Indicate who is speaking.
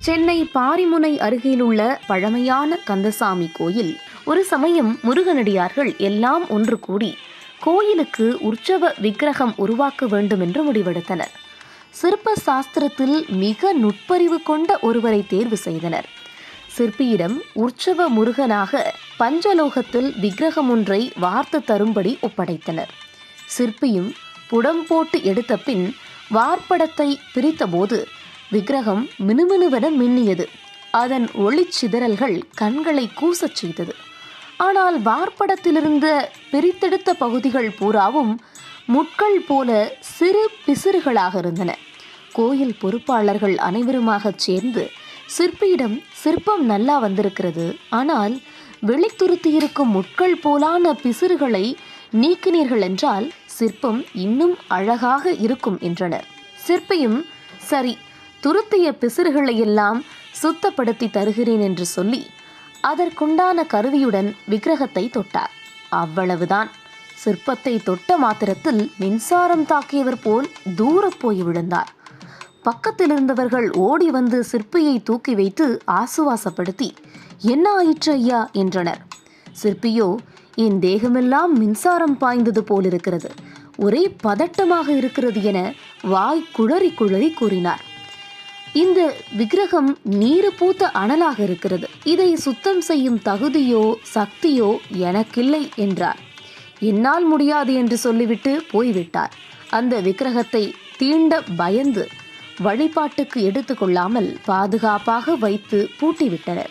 Speaker 1: சென்னை பாரிமுனை அருகிலுள்ள பழமையான கந்தசாமி கோயில். ஒரு சமயம் முருகனடியார்கள் எல்லாம் ஒன்று கூடி கோயிலுக்கு உற்சவ விக்கிரகம் உருவாக்க வேண்டும் என்று முடிவெடுத்தனர். சிற்ப சாஸ்திரத்தில் மிக நுட்பறிவு கொண்ட ஒருவரை தேர்வு செய்தனர். சிற்பியிடம் உற்சவ முருகனாக பஞ்சலோகத்தில் விக்கிரகம் ஒன்றை வார்த்து தரும்படி ஒப்படைத்தனர். சிற்பியும் புடம் போட்டு எடுத்த பின் வார்ப்படத்தை பிரித்தபோது விக்கிரகம் மினுமினுவென மின்னியது. அதன் ஒளிச்சிதறல்கள் கண்களை கூசச் செய்தது. ஆனால் வார்ப்படத்திலிருந்த பிரித்தெடுத்த பகுதிகள் பூராவும் முட்கள் போல சிறு பிசிறுகளாக இருந்தன. கோயில் பொறுப்பாளர்கள் அனைவருமாக சேர்ந்து சிற்பியிடம், சிற்பம் நல்லா வந்திருக்கிறது, ஆனால் வெளித்துருத்தியிருக்கும் முட்கள் போலான பிசிறுகளை நீக்கினீர்கள் என்றால் சிற்பம் இன்னும் அழகாக இருக்கும் என்றனர். சிற்பியும், சரி, துருத்திய பிசிறுகளை எல்லாம் சுத்தப்படுத்தி தருகிறேன் என்று சொல்லி அதற்குண்டான கருவியுடன் விக்கிரகத்தை தொட்டார். அவ்வளவுதான். சிற்பத்தை தொட்ட மாத்திரத்தில் மின்சாரம் தாக்கியவர் போல் தூர போய் விழுந்தார். பக்கத்தில் இருந்தவர்கள் ஓடி வந்து சிற்பியை தூக்கி வைத்து ஆசுவாசப்படுத்தி, என்ன ஆயிற்று ஐயா என்றனர். சிற்பியோ, என் தேகமெல்லாம் மின்சாரம் பாய்ந்தது போலிருக்கிறது, ஒரே பதட்டமாக இருக்கிறது என வாய் குழறி குழறி கூறினார். இந்த விக்கிரகம் நீரு பூத்த அனலாக இருக்கிறது, இதை சுத்தம் செய்யும் தகுதியோ சக்தியோ எனக்கில்லை என்றார். என்னால் முடியாது என்று சொல்லிவிட்டு போய்விட்டார். அந்த விக்கிரகத்தை தீண்ட பயந்து வழிபாட்டுக்கு எடுத்துக்கொள்ளாமல் பாதுகாப்பாக வைத்து பூட்டிவிட்டனர்.